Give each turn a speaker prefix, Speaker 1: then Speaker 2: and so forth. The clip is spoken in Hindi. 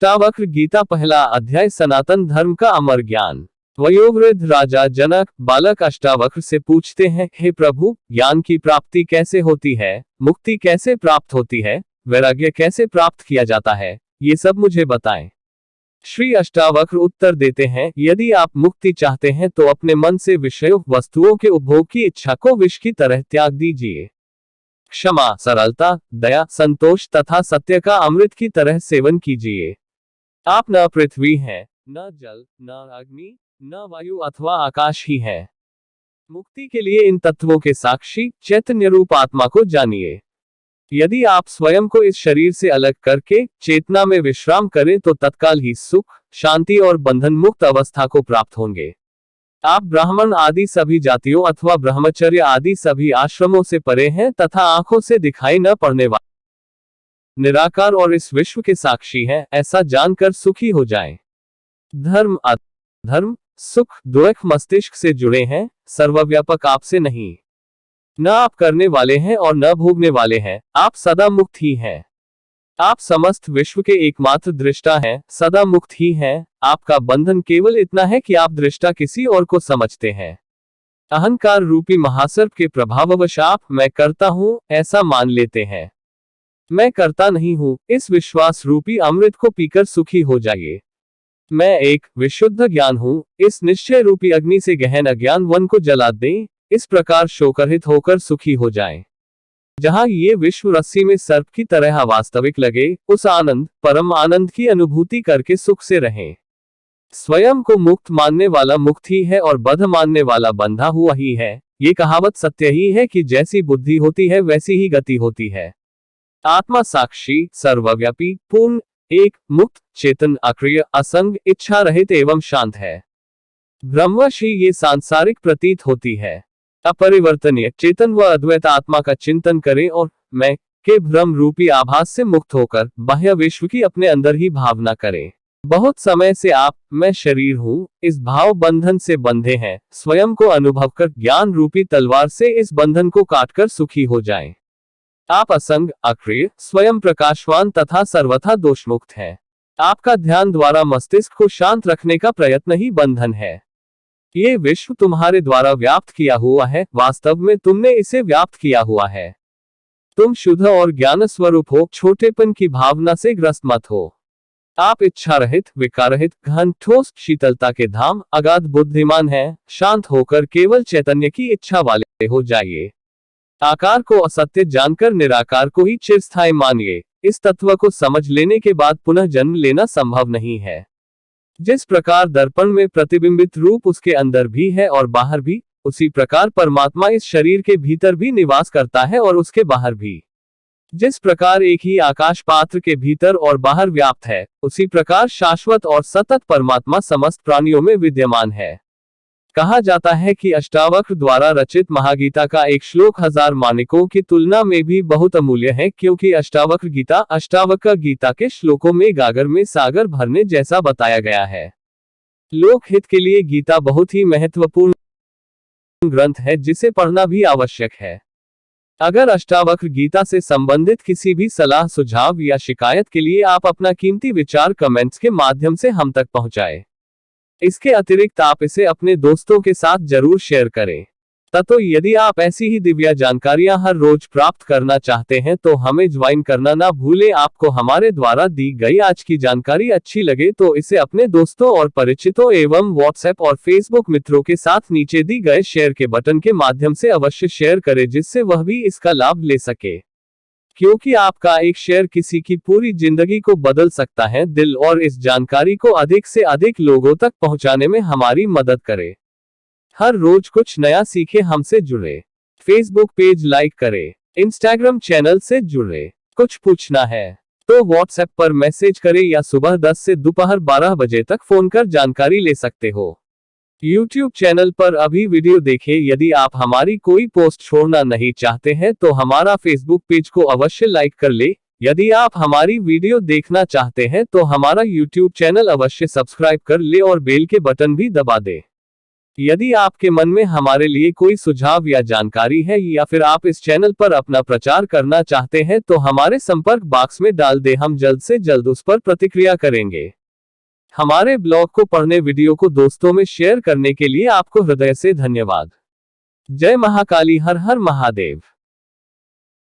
Speaker 1: अष्टावक्र गीता पहला अध्याय सनातन धर्म का अमर ज्ञान। वयोवृद्ध राजा जनक बालक अष्टावक्र से पूछते हैं, हे प्रभु, ज्ञान की प्राप्ति कैसे होती है, मुक्ति कैसे प्राप्त होती है, वैराग्य कैसे प्राप्त किया जाता है, ये सब मुझे बताएं। श्री अष्टावक्र उत्तर देते हैं, यदि आप मुक्ति चाहते हैं तो अपने मन से विषयों वस्तुओं के उपभोग की इच्छा को विष की तरह त्याग दीजिए। क्षमा, सरलता, दया, संतोष तथा सत्य का अमृत की तरह सेवन कीजिए। आप न पृथ्वी हैं, न जल, न अग्नि, न वायु अथवा आकाश ही है। मुक्ति के लिए इन तत्वों के साक्षी चैतन्य रूप आत्मा को जानिए। यदि आप स्वयं को इस शरीर से अलग करके चेतना में विश्राम करें तो तत्काल ही सुख, शांति और बंधन मुक्त अवस्था को प्राप्त होंगे। आप ब्राह्मण आदि सभी जातियों अथवा ब्रह्मचर्य आदि सभी आश्रमों से परे हैं तथा आंखों से दिखाई न पड़ने वाले निराकार और इस विश्व के साक्षी हैं, ऐसा जानकर सुखी हो जाएं। धर्म अधर्म सुख दुख मस्तिष्क से जुड़े हैं, सर्वव्यापक आपसे नहीं। न आप करने वाले हैं और न भोगने वाले हैं, आप सदा मुक्त ही हैं। आप समस्त विश्व के एकमात्र दृष्टा हैं, सदा मुक्त ही हैं। आपका बंधन केवल इतना है कि आप दृष्टा किसी और को समझते हैं। अहंकार रूपी महासर्प के प्रभाववश आप मैं करता हूं ऐसा मान लेते हैं। मैं करता नहीं हूं, इस विश्वास रूपी अमृत को पीकर सुखी हो जाइए। मैं एक विशुद्ध ज्ञान हूं, इस निश्चय रूपी अग्नि से गहन अज्ञान वन को जला दें, इस प्रकार शोकरहित होकर सुखी हो जाएं। जहां ये विश्व रस्सी में सर्प की तरह वास्तविक लगे, उस आनंद परम आनंद की अनुभूति करके सुख से रहें। स्वयं को मुक्त मानने वाला मुक्त ही है और बद्ध मानने वाला बंधा हुआ ही है। ये कहावत सत्य ही है कि जैसी बुद्धि होती है वैसी ही गति होती है। आत्मा साक्षी, सर्वव्यापी, पूर्ण, एक, मुक्त, चेतन, अक्रिय, असंग, इच्छा रहित एवं शांत है। ब्रह्मवश ही ये सांसारिक प्रतीत होती है। अपरिवर्तनीय चेतन व अद्वैत आत्मा का चिंतन करें और मैं के भ्रम रूपी आभास से मुक्त होकर बाह्य विश्व की अपने अंदर ही भावना करें। बहुत समय से आप मैं शरीर हूँ इस भाव बंधन से बंधे हैं। स्वयं को अनुभव कर ज्ञान रूपी तलवार से इस बंधन को काटकर सुखी हो जाएं। आप असंग, अक्रिय, स्वयं प्रकाशवान तथा सर्वथा दोषमुक्त हैं। आपका ध्यान द्वारा मस्तिष्क को शांत रखने का प्रयत्न ही बंधन है। ये विश्व तुम्हारे द्वारा व्याप्त किया हुआ है, वास्तव में तुमने इसे व्याप्त किया हुआ है। तुम शुद्ध और ज्ञान स्वरूप हो, छोटेपन की भावना से ग्रस्त मत हो। आप इच्छा रहित, विकार रहित, घन ठोस शीतलता के धाम, अगाध बुद्धिमान हैं। शांत होकर केवल चैतन्य की इच्छा वाले हो जाइए। आकार को असत्य जानकर निराकार को ही चिरस्थायी मानिए। इस तत्व को समझ लेने के बाद पुनः जन्म लेना संभव नहीं है। जिस प्रकार दर्पण में प्रतिबिंबित रूप उसके अंदर भी है और बाहर भी, उसी प्रकार परमात्मा इस शरीर के भीतर भी निवास करता है और उसके बाहर भी। जिस प्रकार एक ही आकाश पात्र के भीतर और बाहर व्याप्त है, उसी प्रकार शाश्वत और सतत परमात्मा समस्त प्राणियों में विद्यमान है। कहा जाता है कि अष्टावक्र द्वारा रचित महागीता का एक श्लोक 1000 मानिकों की तुलना में भी बहुत अमूल्य है, क्योंकि अष्टावक्र गीता अष्टावक्र गीता के श्लोकों में गागर में सागर भरने जैसा बताया गया है। लोक हित के लिए गीता बहुत ही महत्वपूर्ण ग्रंथ है, जिसे पढ़ना भी आवश्यक है। अगर अष्टावक्र गीता से संबंधित किसी भी सलाह, सुझाव या शिकायत के लिए आप अपना कीमती विचार कमेंट्स के माध्यम से हम तक पहुंचाएं। इसके अतिरिक्त आप इसे अपने दोस्तों के साथ जरूर शेयर करें। ततो यदि आप ऐसी ही दिव्य जानकारियां हर रोज प्राप्त करना चाहते हैं तो हमें ज्वाइन करना ना भूलें। आपको हमारे द्वारा दी गई आज की जानकारी अच्छी लगे तो इसे अपने दोस्तों और परिचितों एवं व्हाट्सएप और फेसबुक मित्रों के साथ नीचे दी गए शेयर के बटन के माध्यम से अवश्य शेयर करें, जिससे वह भी इसका लाभ ले सके। क्योंकि आपका एक शेयर किसी की पूरी जिंदगी को बदल सकता है। दिल और इस जानकारी को अधिक से अधिक लोगों तक पहुंचाने में हमारी मदद करें। हर रोज कुछ नया सीखे, हमसे जुड़े। फेसबुक पेज लाइक करें, इंस्टाग्राम चैनल से जुड़े। कुछ पूछना है तो व्हाट्सएप पर मैसेज करें या सुबह 10 से दोपहर 12 बजे तक फोन कर जानकारी ले सकते हो। YouTube चैनल पर अभी वीडियो देखें। यदि आप हमारी कोई पोस्ट छोड़ना नहीं चाहते हैं तो हमारा फेसबुक पेज को अवश्य लाइक कर ले। यदि आप हमारी वीडियो देखना चाहते हैं तो हमारा YouTube चैनल अवश्य सब्सक्राइब कर ले और बेल के बटन भी दबा दे। यदि आपके मन में हमारे लिए कोई सुझाव या जानकारी है या फिर आप इस चैनल पर अपना प्रचार करना चाहते हैं तो हमारे संपर्क बॉक्स में डाल दें, हम जल्द से जल्द उस पर प्रतिक्रिया करेंगे। हमारे ब्लॉग को पढ़ने, वीडियो को दोस्तों में शेयर करने के लिए आपको हृदय से धन्यवाद। जय महाकाली, हर हर महादेव।